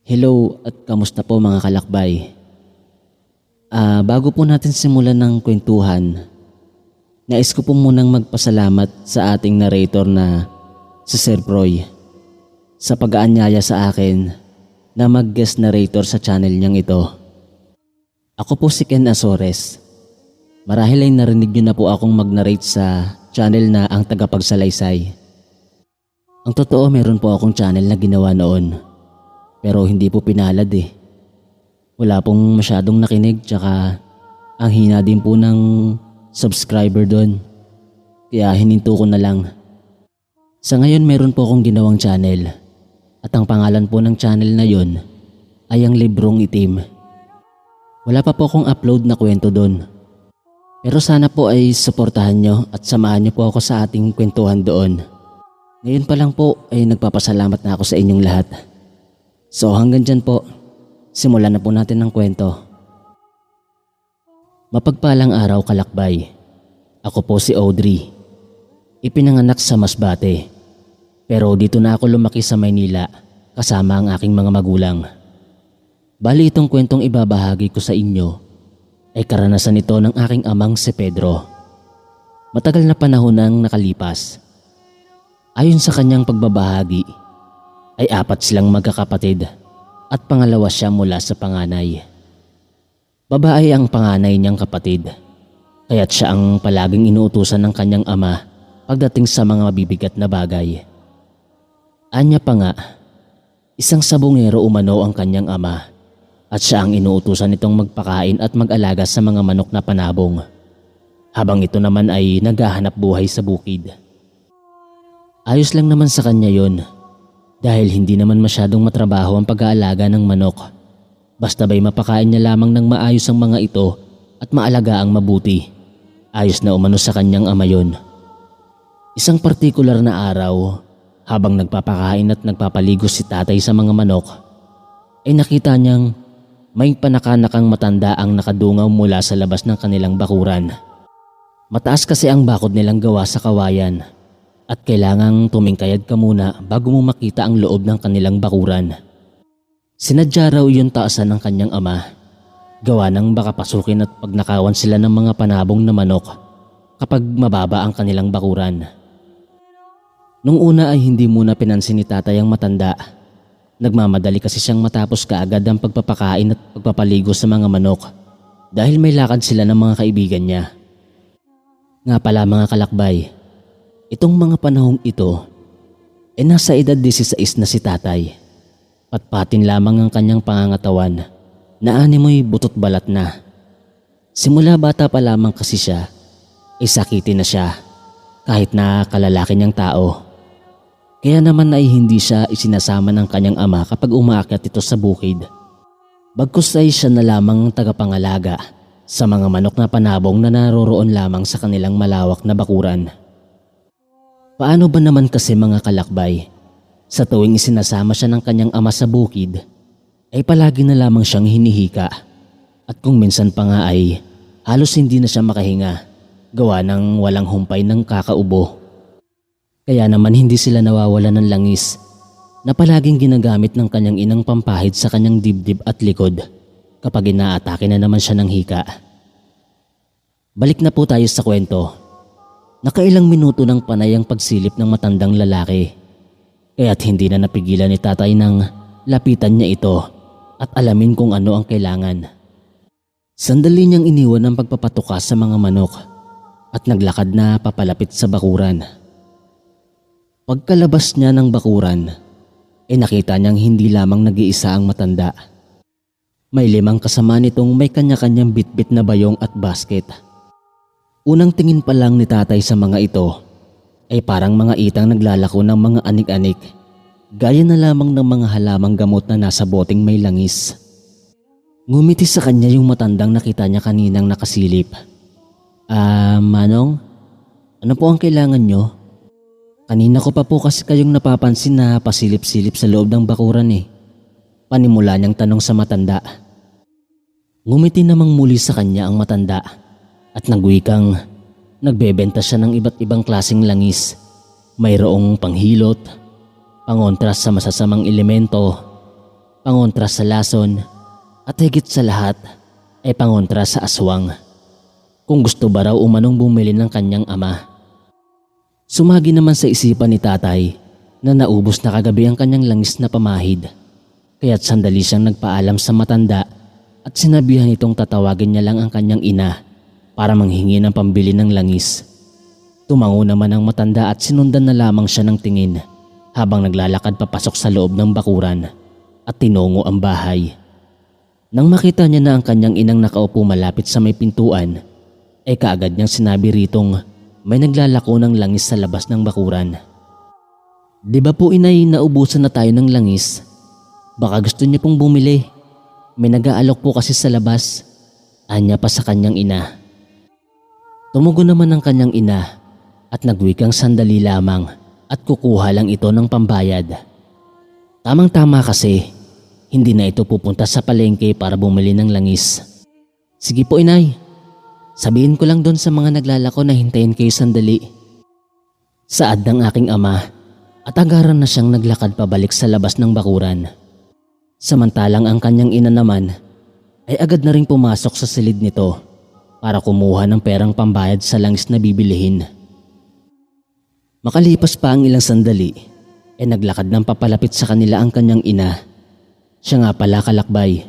Hello at kamusta po mga kalakbay? Bago po natin simulan ng kwentuhan, nais ko po munang magpasalamat sa ating narrator na si Sir Proy sa pag-aanyaya sa akin na mag-guest narrator sa channel niyang ito. Ako po si Ken Azores. Marahil ay narinig niyo na po akong mag-narrate sa channel na Ang Tagapagsalaysay. Ang totoo, meron po akong channel na ginawa noon. Pero hindi po pinalad eh. Wala pong masyadong nakinig, tsaka ang hina din po ng subscriber doon. Kaya hininto ko na lang. Sa ngayon meron po akong ginawang channel. At ang pangalan po ng channel na yon ay Ang Librong Itim. Wala pa po akong upload na kwento doon. Pero sana po ay suportahan nyo at samahan nyo po ako sa ating kwentuhan doon. Ngayon pa lang po ay nagpapasalamat na ako sa inyong lahat. So hanggang dyan po, simulan na po natin ang kwento. Mapagpalang araw kalakbay. Ako po si Audrey. Ipinanganak sa Masbate. Pero dito na ako lumaki sa Maynila kasama ang aking mga magulang. Bali itong kwentong ibabahagi ko sa inyo ay karanasan ito ng aking amang si Pedro. Matagal na panahon nang nakalipas. Ayon sa kanyang pagbabahagi, ay 4 silang magkakapatid at pangalawa siya mula sa panganay. Babae ang panganay niyang kapatid, kaya't siya ang palaging inuutusan ng kanyang ama pagdating sa mga mabibigat na bagay. Anya pa nga, isang sabongero umano ang kanyang ama at siya ang inuutusan nitong magpakain at mag-alaga sa mga manok na panabong, habang ito naman ay naghahanap buhay sa bukid. Ayos lang naman sa kanya yon. Dahil hindi naman masyadong matrabaho ang pag-aalaga ng manok. Basta ba'y mapakain niya lamang ng maayos ang mga ito at maalaga ang mabuti. Ayos na umano sa kanyang ama yon. Isang partikular na araw, habang nagpapakain at nagpapaligo si tatay sa mga manok, ay nakita niyang may panakanakang matanda ang nakadungaw mula sa labas ng kanilang bakuran. Mataas kasi ang bakod nilang gawa sa kawayan. At kailangang tumingkayad ka muna bago mo makita ang loob ng kanilang bakuran. Sinadya raw iyon taasan ng kanyang ama. Gawa ng baka pasukin at pagnakawan sila ng mga panabong na manok kapag mababa ang kanilang bakuran. Nung una ay hindi muna pinansin ni tatay ang matanda. Nagmamadali kasi siyang matapos kaagad ang pagpapakain at pagpapaligo sa mga manok dahil may lakad sila ng mga kaibigan niya. Nga pala mga kalakbay, itong mga panahong ito ay nasa edad 16 na si tatay. Patpatin lamang ang kanyang pangangatawan na animoy butot balat na. Simula bata pa lamang kasi siya ay sakitin na siya kahit na kalalaki niyang tao. Kaya naman ay hindi siya isinasama ng kanyang ama kapag umaakyat ito sa bukid. Bagkus ay siya na lamang ang tagapangalaga sa mga manok na panabong na naroroon lamang sa kanilang malawak na bakuran. Paano ba naman kasi mga kalakbay, sa tuwing isinasama siya ng kanyang ama sa bukid, ay palagi na lamang siyang hinihika. At kung minsan pa nga ay halos hindi na siya makahinga, gawa ng walang humpay ng kakaubo. Kaya naman hindi sila nawawala ng langis na palaging ginagamit ng kanyang inang pampahid sa kanyang dibdib at likod kapag inaatake na naman siya ng hika. Balik na po tayo sa kwento. Nakailang minuto ng panay ang pagsilip ng matandang lalaki. Kaya't hindi na napigilan ni tatay nang lapitan niya ito at alamin kung ano ang kailangan. Sandali niyang iniwan ang pagpapatuka sa mga manok at naglakad na papalapit sa bakuran. Pagkalabas niya ng bakuran, nakita niyang hindi lamang nag-iisa ang matanda. May 5 kasama nitong may kanya-kanyang bitbit na bayong at basket. Unang tingin pa lang ni tatay sa mga ito ay parang mga itang naglalako ng mga anik-anik, gaya na lamang ng mga halamang gamot na nasa boteng may langis. Ngumiti sa kanya yung matandang nakita niya kaninang nakasilip. Manong, ano po ang kailangan nyo? Kanina ko pa po kasi kayong napapansin na pasilip-silip sa loob ng bakuran eh. Panimula niyang tanong sa matanda. Ngumiti namang muli sa kanya ang matanda. At nagwikang nagbebenta siya ng iba't ibang klaseng langis. Mayroong panghilot, pangontras sa masasamang elemento, pangontra sa lason, at higit sa lahat ay pangontra sa aswang. Kung gusto ba raw umanong bumili ng kanyang ama. Sumagi naman sa isipan ni tatay na naubos na kagabi ang kanyang langis na pamahid. Kaya't sandali siyang nagpaalam sa matanda at sinabihan itong tatawagin niya lang ang kanyang ina para manghingi ng pambili ng langis. Tumango naman ang matanda at sinundan na lamang siya ng tingin habang naglalakad papasok sa loob ng bakuran at tinungo ang bahay. Nang makita niya na ang kanyang inang nakaupo malapit sa may pintuan, ay kaagad niyang sinabi ritong may naglalako ng langis sa labas ng bakuran. "Di ba po inay, naubusan na tayo ng langis? Baka gusto niyo pong bumili. May nag-aalok po kasi sa labas," anya pa sa kanyang ina. Tumugon naman ang kanyang ina at nagwikang sandali lamang at kukuha lang ito ng pambayad. Tamang-tama kasi, hindi na ito pupunta sa palengke para bumili ng langis. "Sige po inay, sabihin ko lang doon sa mga naglalako na hintayin kayo sandali." Saad ng aking ama at agaran na siyang naglakad pabalik sa labas ng bakuran. Samantalang ang kanyang ina naman ay agad na ring pumasok sa silid nito para kumuha ng perang pambayad sa langis na bibilihin. Makalipas pa ang ilang sandali, ay naglakad ng papalapit sa kanila ang kanyang ina. Siya nga pala kalakbay.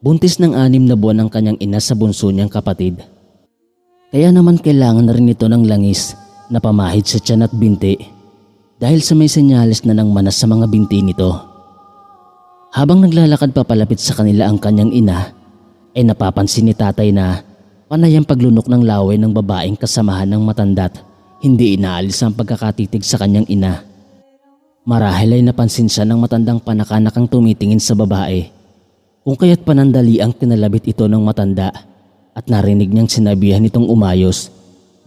Buntis ng 6 na buwan ang kanyang ina sa bunso niyang kapatid. Kaya naman kailangan na rin ito ng langis na pamahid sa tiyan at binti dahil sa may senyales na ng manas sa mga binti nito. Habang naglalakad papalapit sa kanila ang kanyang ina, ay napapansin ni tatay na panay ang paglunok ng laway ng babaeng kasamahan ng matanda't hindi inaalis ang pagkakatitig sa kanyang ina. Marahil ay napansin siya ng matandang panakanakang tumitingin sa babae, kung kaya't panandali ang kinalabit ito ng matanda at narinig niyang sinabihan itong umayos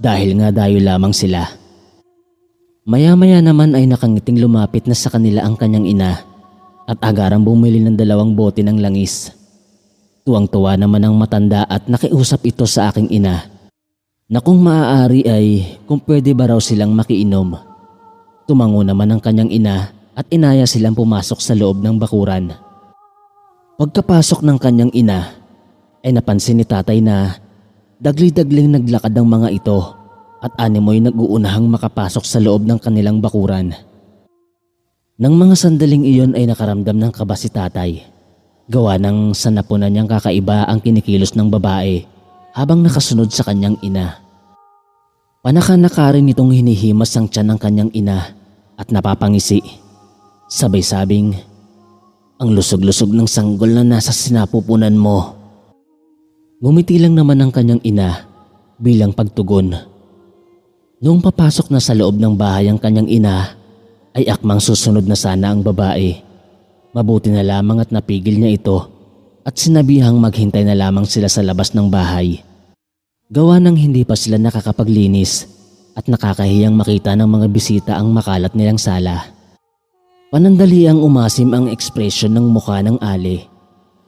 dahil nga dayo lamang sila. Maya-maya naman ay nakangiting lumapit na sa kanila ang kanyang ina at agarang bumili ng 2 bote ng langis. Tuwang-tuwa naman ang matanda at nakiusap ito sa aking ina na kung maaari ay kung pwede ba raw silang makiinom. Tumango naman ang kanyang ina at inaya silang pumasok sa loob ng bakuran. Pagkapasok ng kanyang ina ay napansin ni tatay na dagli-dagling naglakad ang mga ito at animoy nag-uunahang makapasok sa loob ng kanilang bakuran. Nang mga sandaling iyon ay nakaramdam ng kaba si tatay. Gawa ng sa napunan niyang kakaiba ang kinikilos ng babae habang nakasunod sa kanyang ina. Panaka-naka rin itong hinihimas ang tiyan ng kanyang ina at napapangisi. Sabay sabing, "Ang lusog-lusog ng sanggol na nasa sinapupunan mo." Ngumiti lang naman ang kanyang ina bilang pagtugon. Noong papasok na sa loob ng bahay ang kanyang ina, ay akmang susunod na sana ang babae. Mabuti na lamang at napigil niya ito at sinabihang maghintay na lamang sila sa labas ng bahay. Gawa ng hindi pa sila nakakapaglinis at nakakahiyang makita ng mga bisita ang makalat nilang sala. Panandali ang umasim ang ekspresyon ng mukha ng ali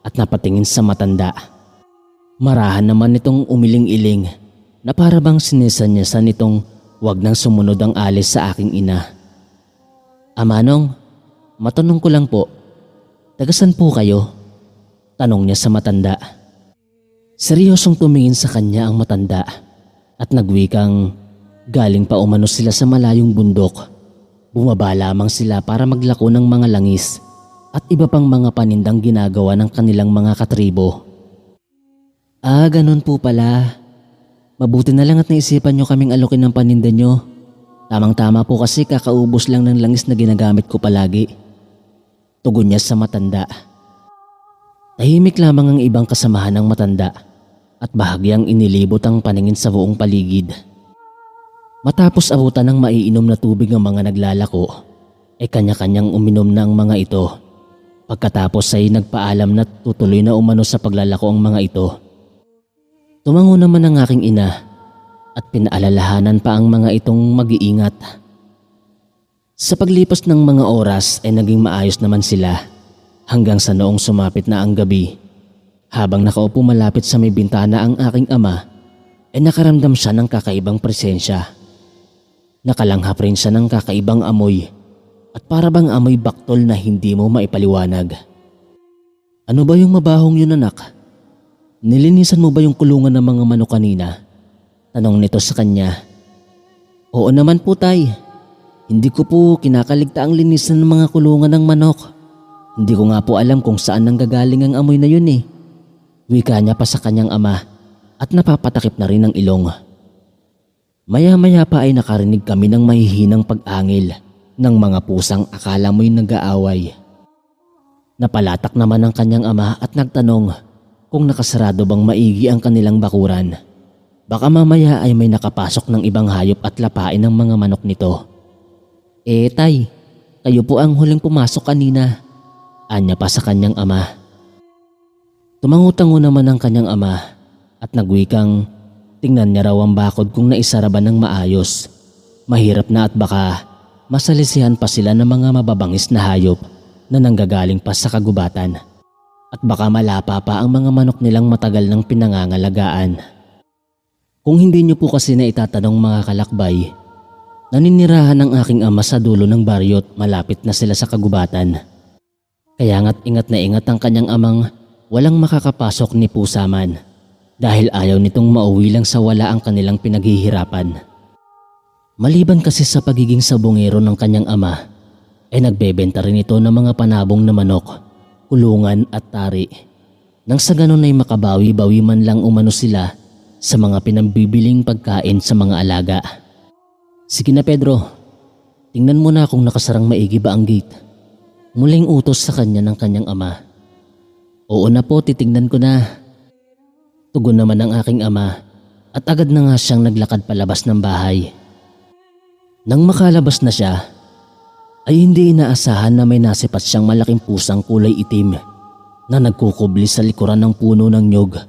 at napatingin sa matanda. Marahan naman nitong umiling-iling na para bang sinisanyasan nitong wag nang sumunod ang ali sa aking ina. "Amanong, matanong ko lang po, tagasan po kayo?" tanong niya sa matanda. Seryosong tumingin sa kanya ang matanda at nagwikang galing pa umano sila sa malayong bundok. Bumaba lamang sila para maglako ng mga langis at iba pang mga panindang ginagawa ng kanilang mga katribo. "Ah, ganun po pala. Mabuti na lang at naisipan nyo kaming alokin ng paninda nyo. Tamang-tama po kasi kakaubos lang ng langis na ginagamit ko palagi." Tugon niya sa matanda. Tahimik lamang ang ibang kasamahan ng matanda at bahagyang inilibot ang paningin sa buong paligid. Matapos abutan ng maiinom na tubig ang mga naglalako, ay kanya-kanyang uminom na ang mga ito. Pagkatapos ay nagpaalam na tutuloy na umano sa paglalako ang mga ito. Tumango naman ang aking ina at pinaalalahanan pa ang mga itong mag-iingat. Sa paglipas ng mga oras ay naging maayos naman sila. Hanggang sa noong sumapit na ang gabi, habang nakaupo malapit sa may bintana ang aking ama, ay nakaramdam siya ng kakaibang presensya. Nakalanghap rin siya ng kakaibang amoy at para bang amoy baktol na hindi mo maipaliwanag. Ano ba yung mabahong yun, anak? Nilinisan mo ba yung kulungan ng mga manok kanina? Tanong nito sa kanya. Oo naman po, tay. Hindi ko po kinakaligtaang linisan ng mga kulungan ng manok. Hindi ko nga po alam kung saan nanggagaling ang amoy na yun eh. Wika niya pa sa kanyang ama at napapatakip na rin ang ilong. Maya-maya pa ay nakarinig kami ng mahihinang pag-angil ng mga pusang akala mo'y nag-aaway. Napalatak naman ang kanyang ama at nagtanong kung nakasarado bang maigi ang kanilang bakuran. Baka mamaya ay may nakapasok ng ibang hayop at lapain ang mga manok nito. Tay, kayo po ang huling pumasok kanina. Anya pa sa kanyang ama. Tumangutango naman ang kanyang ama at nagwikang tingnan niya raw ang bakod kung naisara ba ng maayos. Mahirap na at baka masalisihan pa sila ng mga mababangis na hayop na nanggagaling pa sa kagubatan. At baka malapa pa ang mga manok nilang matagal ng pinangangalagaan. Kung hindi niyo po kasi na itatanong mga kalakbay, naninirahan ng aking ama sa dulo ng baryo at malapit na sila sa kagubatan. Kaya nga't ingat na ingat ang kanyang amang walang makakapasok ni pusa man dahil ayaw nitong mauwi lang sa wala ang kanilang pinaghihirapan. Maliban kasi sa pagiging sabongero ng kanyang ama, ay nagbebenta rin ito ng mga panabong na manok, kulungan at tari. Nang sa ganun ay makabawi-bawi man lang umano sila sa mga pinambibiling pagkain sa mga alaga. Sige na Pedro, tingnan mo na kung nakasarang maigi ba ang gate. Muling utos sa kanya ng kanyang ama. Oo na po, titingnan ko na. Tugon naman ng aking ama at agad na nga siyang naglakad palabas ng bahay. Nang makalabas na siya, ay hindi inaasahan na may nasipat siyang malaking pusang kulay itim na nagkukubli sa likuran ng puno ng nyog.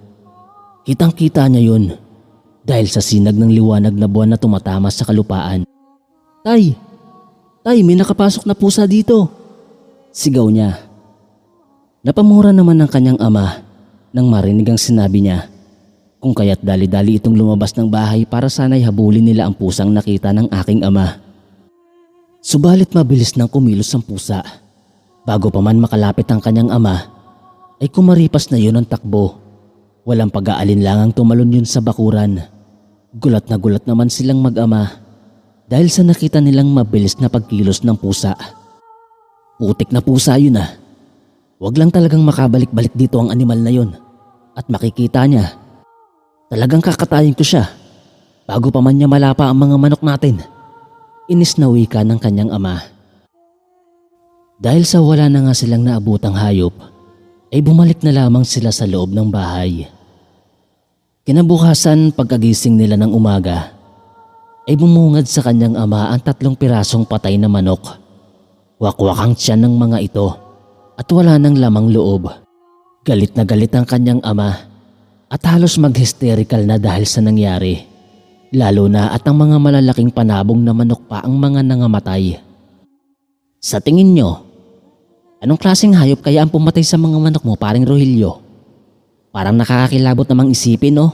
Kitang-kita niya yun dahil sa sinag ng liwanag na buwan na tumatama sa kalupaan. Tay! Tay, may nakapasok na pusa dito! Sigaw niya. Napamura naman ng kanyang ama nang marinig ang sinabi niya, kung kaya't dali-dali itong lumabas ng bahay para sana'y habulin nila ang pusang nakita ng aking ama. Subalit mabilis nang kumilos ang pusa. Bago pa man makalapit ang kanyang ama, ay kumaripas na yun ang takbo. Walang pag-aalinlangang tumalon yun sa bakuran. Gulat naman silang mag-ama dahil sa nakita nilang mabilis na pagkilos ng pusa. Putik na pusa yun ah. Huwag lang talagang makabalik-balik dito ang animal na yun at makikita niya. Talagang kakatayin ko siya bago pa man niya malapa ang mga manok natin. Inis na wika ng kanyang ama. Dahil sa wala na nga silang naabutang hayop, ay bumalik na lamang sila sa loob ng bahay. Kinabukasan pagkagising nila ng umaga, ay bumungad sa kanyang ama ang 3 pirasong patay na manok. Wakwak ang tiyan ng mga ito at wala nang lamang loob. Galit na galit ang kanyang ama at halos mag-hysterical na dahil sa nangyari. Lalo na at ang mga malalaking panabong na manok pa ang mga nangamatay. Sa tingin nyo, anong klaseng hayop kaya ang pumatay sa mga manok mo, paring Rogelio? Parang nakakakilabot namang isipin, no?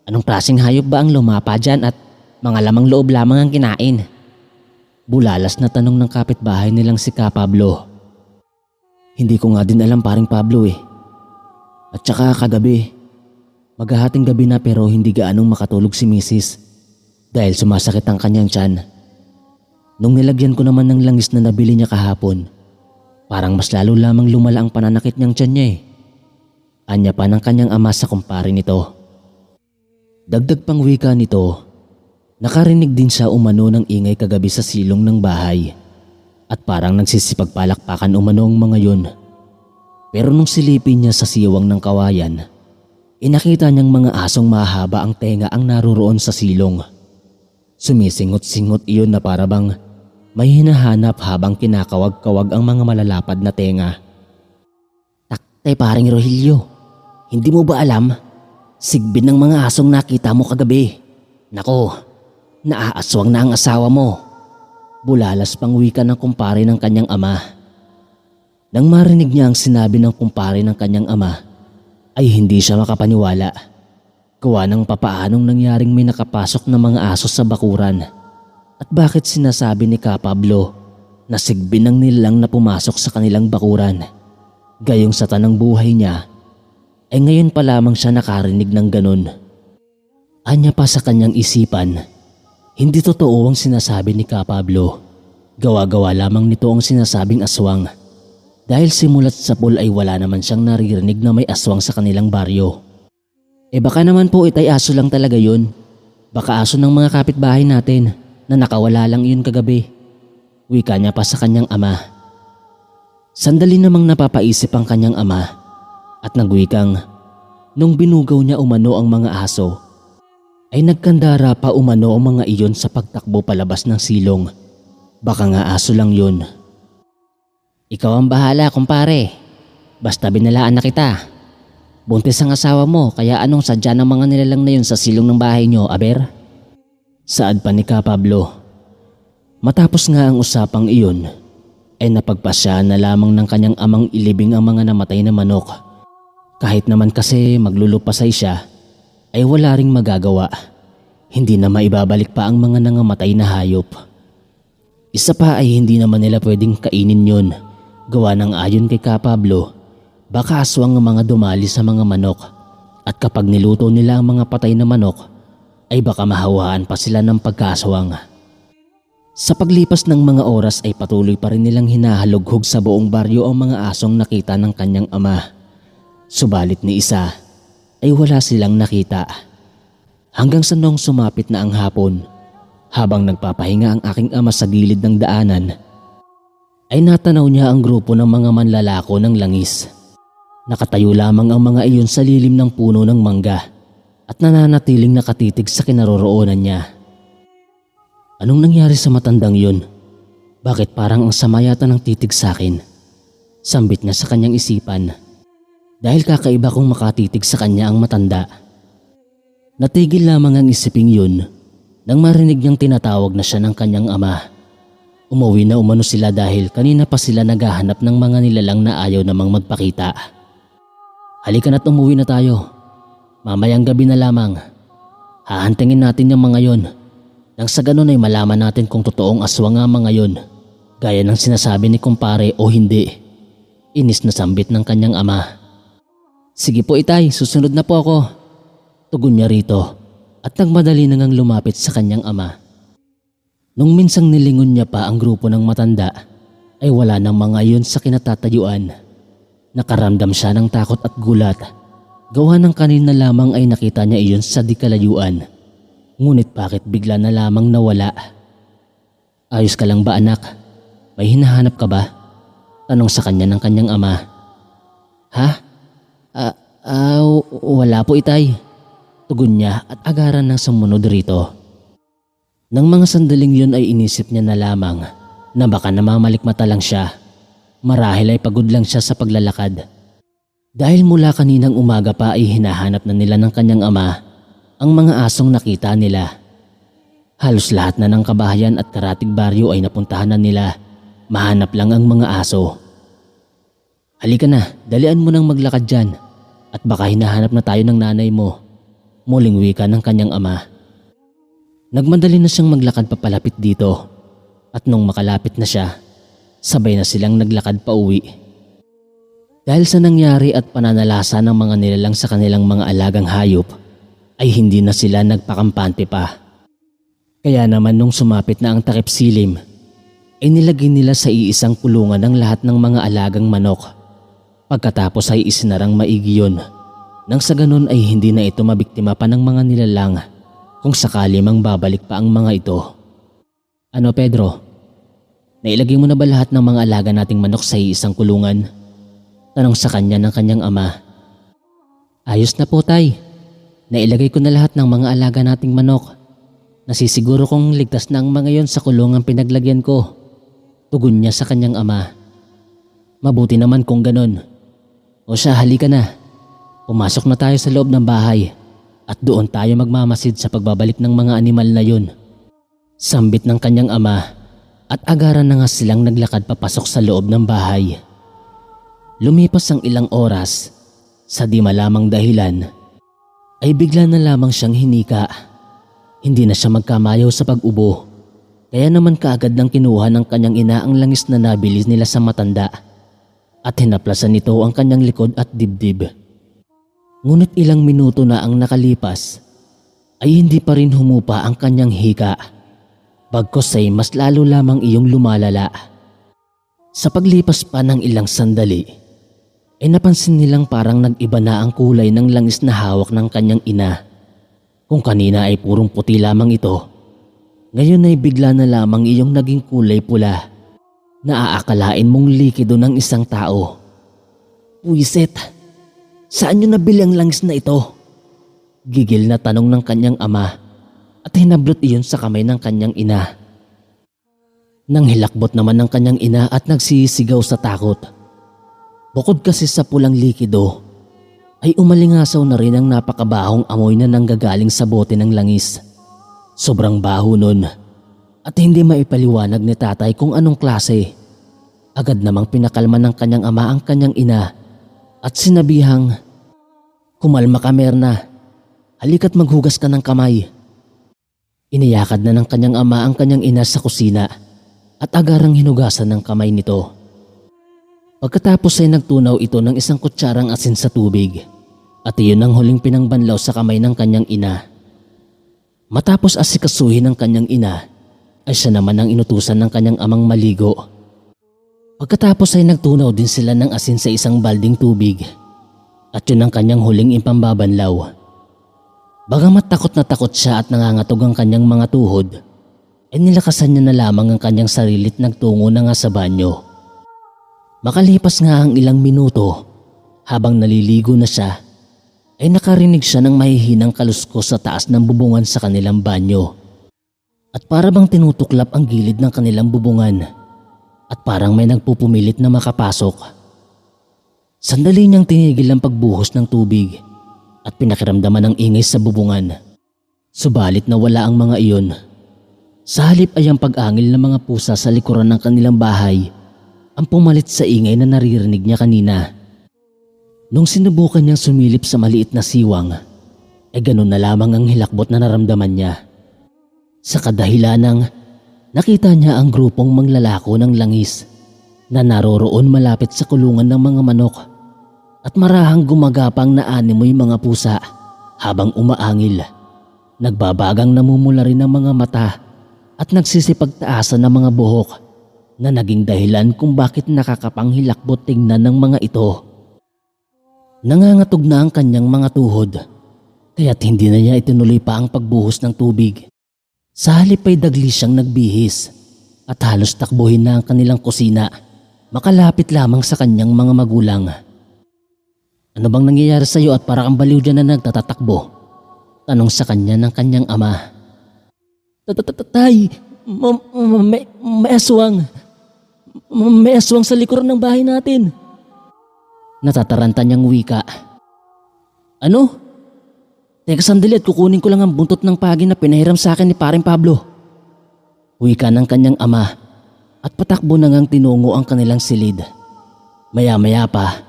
Anong klaseng hayop ba ang lumapa dyan at mga lamang loob lamang ang kinain? Bulalas na tanong ng kapitbahay nilang si Ka Pablo. Hindi ko nga din alam paring Pablo eh. At saka kagabi, maghahating gabi na pero hindi gaanong makatulog si Mrs. dahil sumasakit ang kanyang tiyan. Nung nilagyan ko naman ng langis na nabili niya kahapon, parang mas lalo lamang lumala ang pananakit niyang tiyan niya eh. Anya pa ng kanyang ama sa kumpare nito. Dagdag pang wika nito, nakarinig din siya umano ng ingay kagabi sa silong ng bahay at parang nagsisipagpalakpakan umano ang mga yun. Pero nung silipin niya sa siwang ng kawayan, inakita niyang mga asong mahaba ang tenga ang naroroon sa silong. Sumisingot-singot iyon na parabang may hinahanap habang kinakawag-kawag ang mga malalapad na tenga. Taktay paring Rogelio, hindi mo ba alam? Sigbin ng mga asong nakita mo kagabi. Nako, naaaswang na ang asawa mo. Bulalas pang wika ng kumpare ng kanyang ama. Nang marinig niya ang sinabi ng kumpare ng kanyang ama, ay hindi siya makapaniwala. Gawa ng papaanong nangyaring may nakapasok na mga aso sa bakuran. At bakit sinasabi ni Ka Pablo na sigbin ng nilang na pumasok sa kanilang bakuran? Gayong sa tanang buhay niya, ay ngayon pa lamang siya nakarinig ng ganun. Anya pa sa kanyang isipan, hindi totoo ang sinasabi ni Kapablo. Gawa-gawa lamang nito ang sinasabing aswang. Dahil simulat sa pool ay wala naman siyang naririnig na may aswang sa kanilang baryo. Baka naman po itay aso lang talaga yun. Baka aso ng mga kapitbahay natin na nakawala lang yun kagabi. Wika niya pa sa kanyang ama. Sandali namang napapaisip ang kanyang ama at nagwikang nung binugaw niya umano ang mga aso ay nagkandara pa umano ang mga iyon sa pagtakbo palabas ng silong. Baka nga aso lang yun. Ikaw ang bahala, kumpare. Basta binalaan na kita. Buntis ang asawa mo, kaya anong sadya ng mga nilalang na yun sa silong ng bahay nyo, aber? Saad pa ni Kapablo. Matapos nga ang usapang iyon, ay napagpasya na lamang ng kanyang amang ilibing ang mga namatay na manok. Kahit naman kasi maglulupasay siya, ay wala ring magagawa. Hindi na maibabalik pa ang mga nangamatay na hayop. Isa pa ay hindi naman nila pwedeng kainin yun. Gawa ng ayon kay Kapablo, baka aswang ang mga dumali sa mga manok. At kapag niluto nila ang mga patay na manok, ay baka mahawaan pa sila ng pagkaswang. Sa paglipas ng mga oras ay patuloy pa rin nilang hinahalughog sa buong baryo ang mga asong nakita ng kanyang ama. Subalit ni isa ay wala silang nakita. Hanggang sa noong sumapit na ang hapon, habang nagpapahinga ang aking ama sa gilid ng daanan, ay natanaw niya ang grupo ng mga manlalako ng langis. Nakatayo lamang ang mga iyon sa lilim ng puno ng mangga at nananatiling nakatitig sa kinaroroonan niya. Anong nangyari sa matandang yun? Bakit parang ang sama yata ng titig sa akin? Sambit niya sa kanyang isipan. Dahil kakaiba kong makatitig sa kanya ang matanda. Natigil lamang ang isiping yun nang marinig niyang tinatawag na siya ng kanyang ama. Umuwi na umano sila dahil kanina pa sila naghahanap ng mga nilalang na ayaw namang magpakita. Halika na't umuwi na tayo. Mamayang gabi na lamang. Hahantingin natin yung mga yon. Nang sa ganun ay malaman natin kung totoong aswang nga mga yon, gaya ng sinasabi ni kumpare o hindi. Inis na sambit ng kanyang ama. Sige po itay, susunod na po ako. Tugon niya rito. At nagmadali na ngang lumapit sa kanyang ama. Nung minsang nilingon niya pa ang grupo ng matanda, ay wala nang mga iyon sa kinatatayuan. Nakaramdam siya ng takot at gulat. Gawa ng kanina lamang ay nakita niya iyon sa di kalayuan. Ngunit bakit bigla na lamang nawala? Ayos ka lang ba anak? May hinahanap ka ba? Tanong sa kanya ng kanyang ama. Ha? Wala po itay. Tugon niya at agaran ng sumunod rito. Nang mga sandaling yun ay inisip niya na lamang na baka namamalikmata lang siya. Marahil ay pagod lang siya sa paglalakad. Dahil mula kaninang umaga pa ay hinahanap na nila ng kanyang ama ang mga asong nakita nila. Halos lahat na ng kabahayan at karatig baryo ay napuntahan na nila. Mahanap lang ang mga aso. Halika na, dalian mo nang maglakad dyan at baka hinahanap na tayo ng nanay mo. Muling wika ng kanyang ama. Nagmadali na siyang maglakad papalapit dito at nung makalapit na siya, sabay na silang naglakad pa uwi. Dahil sa nangyari at pananalasa ng mga nilalang sa kanilang mga alagang hayop, ay hindi na sila nagpakampante pa. Kaya naman nung sumapit na ang takip silim, ay nilagay nila sa iisang kulungan ng lahat ng mga alagang manok. Pagkatapos ay isinarang maigi yun. Nang sa ganun ay hindi na ito mabiktima pa ng mga nilalang kung sakali mang babalik pa ang mga ito. Ano Pedro? Nailagay mo na ba lahat ng mga alaga nating manok sa isang kulungan? Tanong sa kanya ng kanyang ama. Ayos na po tay. Nailagay ko na lahat ng mga alaga nating manok. Nasisiguro kong ligtas na ang mga yon sa kulungang pinaglagyan ko. Tugon niya sa kanyang ama. Mabuti naman kung ganun. O siya, halika na. Pumasok na tayo sa loob ng bahay at doon tayo magmamasid sa pagbabalik ng mga animal na yun. Sambit ng kanyang ama at agaran na nga silang naglakad papasok sa loob ng bahay. Lumipas ang ilang oras, sa di malamang dahilan, ay bigla na lamang siyang hinika. Hindi na siya magkamayaw sa pag-ubo, kaya naman kaagad nang kinuha ng kanyang ina ang langis na nabilis nila sa matanda. at hinaplasan nito ang kanyang likod at dibdib. Ngunit ilang minuto na ang nakalipas ay hindi pa rin humupa ang kanyang hika. Bagkus ay mas lalo lamang iyong lumalala. Sa paglipas pa ng ilang sandali, ay napansin nilang parang nag-iba na ang kulay ng langis na hawak ng kanyang ina. Kung kanina ay purong puti lamang ito, ngayon ay bigla na lamang iyong naging kulay pula na aakalain mong likido ng isang tao. "Puwiset, saan niyo nabili ang langis na ito?" Gigil na tanong ng kanyang ama at hinablot iyon sa kamay ng kanyang ina. Nang hilakbot naman ng kanyang ina at nagsisigaw sa takot. Bukod kasi sa pulang likido, ay umalingasaw na rin ang napakabahong amoy na nanggagaling sa bote ng langis. Sobrang baho nun at hindi maipaliwanag ni tatay kung anong klase. Agad namang pinakalma ng kanyang ama ang kanyang ina at sinabihang, "Kumalma ka, Merna. Halika't maghugas ka ng kamay." Iniyakad na ng kanyang ama ang kanyang ina sa kusina at agarang hinugasan ng kamay nito. Pagkatapos ay nagtunaw ito ng isang kutsarang asin sa tubig at iyon ang huling pinangbanlaw sa kamay ng kanyang ina. Matapos asikasuhin ng kanyang ina, ay siya naman ang inutusan ng kanyang amang maligo. Pagkatapos ay nagtunaw din sila ng asin sa isang balding tubig at yun ang kanyang huling impambabanlaw. Bagamat takot na takot siya at nangangatog ang kanyang mga tuhod, ay nilakasan niya na lamang ang kanyang sarili at nagtungo na nga sa banyo. Makalipas nga ang ilang minuto, habang naliligo na siya, ay nakarinig siya ng mahihinang kaluskos sa taas ng bubungan sa kanilang banyo. At para bang tinutuklap ang gilid ng kanilang bubungan at parang may nagpupumilit na makapasok. Sandali niyang tinigil ang pagbuhos ng tubig at pinakiramdaman ang ingay sa bubungan. Subalit nawala ang mga iyon. Sa halip ay ang pag-angil ng mga pusa sa likuran ng kanilang bahay ang pumalit sa ingay na naririnig niya kanina. Nung sinubukan niyang sumilip sa maliit na siwang, ay ganun na lamang ang hilakbot na naramdaman niya. Sa kadahilanang nakita niya ang grupong manglalako ng langis na naroroon malapit sa kulungan ng mga manok at marahang gumagapang na animoy mga pusa habang umaangil. Nagbabagang namumula rin ang mga mata at nagsisipagtaasan ng mga buhok na naging dahilan kung bakit nakakapanghilakbot tingnan ng mga ito. Nangangatog na ang kanyang mga tuhod kaya't hindi na niya itinuloy pa ang pagbuhos ng tubig. Sa halip ay dagli siyang nagbihis at halos takbuhin na ang kanilang kusina makalapit lamang sa kanyang mga magulang. "Ano bang nangyayari sa iyo at para kang baliw dyan na nagtatatakbo?" tanong sa kanya ng kanyang ama. "Tay, may aswang. May aswang sa likuran ng bahay natin." Natataranta niyang wika. "Ano? Teka sandali at kukunin ko lang ang buntot ng pagi na pinahiram sa akin ni Paring Pablo." Wika ng kanyang ama at patakbo na ngang tinungo ang kanilang silid. Maya-maya pa,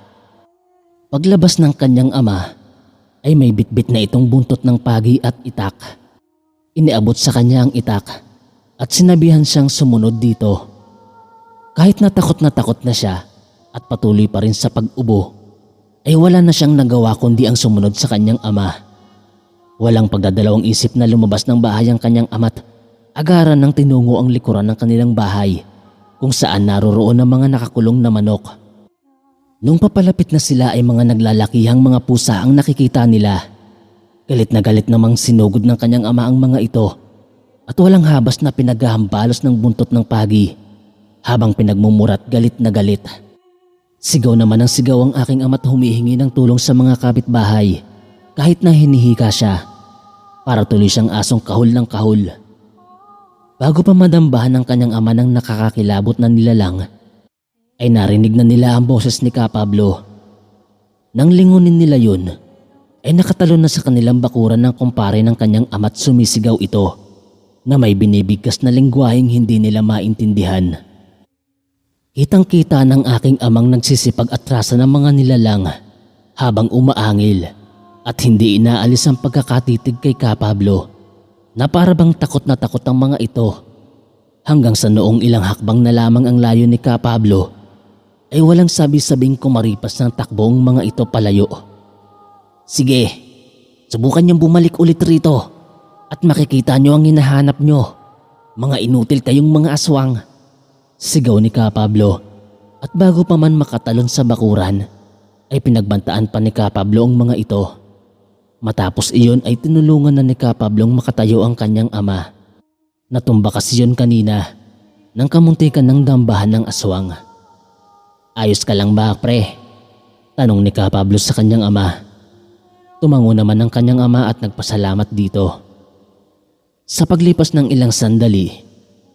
paglabas ng kanyang ama ay may bitbit na itong buntot ng pagi at itak. Iniabot sa kanya ang itak at sinabihan siyang sumunod dito. Kahit natakot na siya at patuloy pa rin sa pag-ubo, ay wala na siyang nagawa kundi ang sumunod sa kanyang ama. Walang pagdadalawang isip na lumabas ng bahay ang kanyang ama't agaran ng tinungo ang likuran ng kanilang bahay kung saan naroroon ang mga nakakulong na manok. Nung papalapit na sila ay mga naglalakihang mga pusa ang nakikita nila. Galit na galit namang sinugod ng kanyang ama ang mga ito at walang habas na pinaghahambalos ng buntot ng pagi habang pinagmumurat galit na galit. Sigaw naman ang sigaw ang aking ama't humihingi ng tulong sa mga kapitbahay kahit na hinihika siya. Para tuloy siyang asong kahul ng kahul. Bago pa madambahan ng kanyang ama ng nakakakilabot na nilalang, ay narinig na nila ang boses ni Ka Pablo. Nang lingunin nila yun, ay nakatalon na sa kanilang bakuran ng kumpare ng kanyang ama't sumisigaw ito na may binibigkas na lengguwaheng hindi nila maintindihan. Kitang-kita ng aking amang nagsisipag-atrasa ng mga nilalang habang umaangil at hindi inaalis ang pagkakatitig kay Ka Pablo na para bang takot na takot ang mga ito. Hanggang sa noong ilang hakbang na lamang ang layo ni Ka Pablo ay walang sabi-sabing kumaripas ng takbo ang mga ito palayo. Sige, subukan niyong bumalik ulit rito at makikita niyo ang hinahanap niyo. Mga inutil kayong mga aswang. Sigaw ni Ka Pablo at bago pa man makatalon sa bakuran ay pinagbantaan pa ni Ka Pablo ang mga ito. Matapos iyon ay tinulungan na ni Ka Pablong makatayo ang kanyang ama. Natumba kasi yun kanina nang kamuntikan ng dambahan ng aswang. Ayos ka lang ba, pre? Tanong ni Ka Pablo sa kanyang ama. Tumango naman ang kanyang ama at nagpasalamat dito. Sa paglipas ng ilang sandali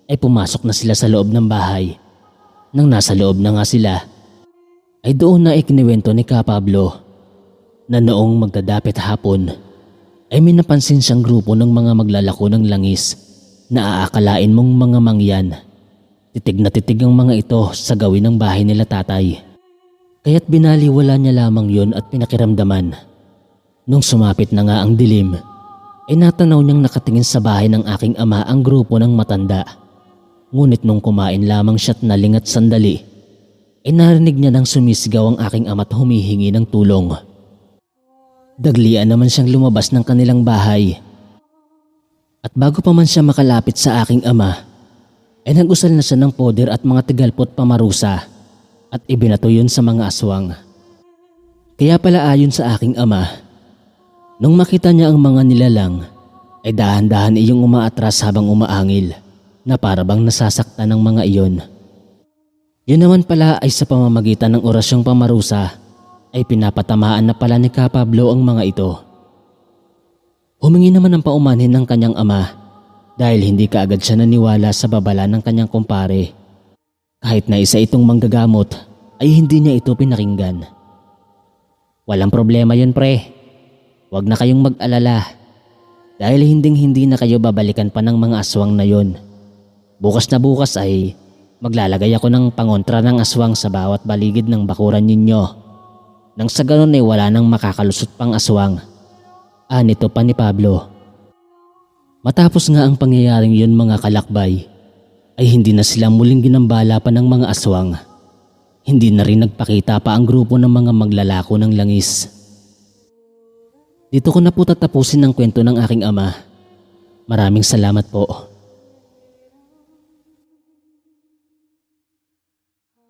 ay pumasok na sila sa loob ng bahay. Nang nasa loob na nga sila ay doon na ikiniwento ni Ka Pablo na noong magdadapit hapon ay may napansin siyang grupo ng mga maglalako ng langis na aakalain mong mga mangyan. Titig na titig ang mga ito sa gawin ng bahay nila tatay. Kaya't binaliwala niya lamang yon at pinakiramdaman. Nung sumapit na nga ang dilim, ay natanaw niyang nakatingin sa bahay ng aking ama ang grupo ng matanda. Ngunit nung kumain lamang siya't nalingat sandali, ay narinig niya nang sumisigaw ang aking ama't humihingi ng tulong. Daglian naman siyang lumabas ng kanilang bahay. At bago pa man siya makalapit sa aking ama, ay nag-usal na siya ng poder at mga tigalpot pamarusa at ibinato yun sa mga aswang. Kaya pala ayon sa aking ama, nung makita niya ang mga nilalang, ay dahan-dahan iyong umaatras habang umaangil na para bang nasasaktan ng mga iyon. Yun naman pala ay sa pamamagitan ng orasyong pamarusa ay pinapatamaan na pala ni Ka Pablo ang mga ito. Humingi naman ng paumanhin ng kanyang ama dahil hindi kaagad siya naniwala sa babala ng kanyang kumpare. Kahit na isa itong manggagamot ay hindi niya ito pinakinggan. Walang problema yun, pre. Huwag na kayong mag-alala dahil hindi na kayo babalikan pa ng mga aswang na yon. Bukas na bukas ay maglalagay ako ng pangontra ng aswang sa bawat baligid ng bakuran ninyo. Nang sa ganun ay wala nang makakalusot pang aswang. Nito pa ni Pablo. Matapos nga ang pangyayaring yun mga kalakbay, ay hindi na sila muling ginambala pa ng mga aswang. Hindi na rin nagpakita pa ang grupo ng mga maglalako ng langis. Dito ko na po tatapusin ang kwento ng aking ama. Maraming salamat po.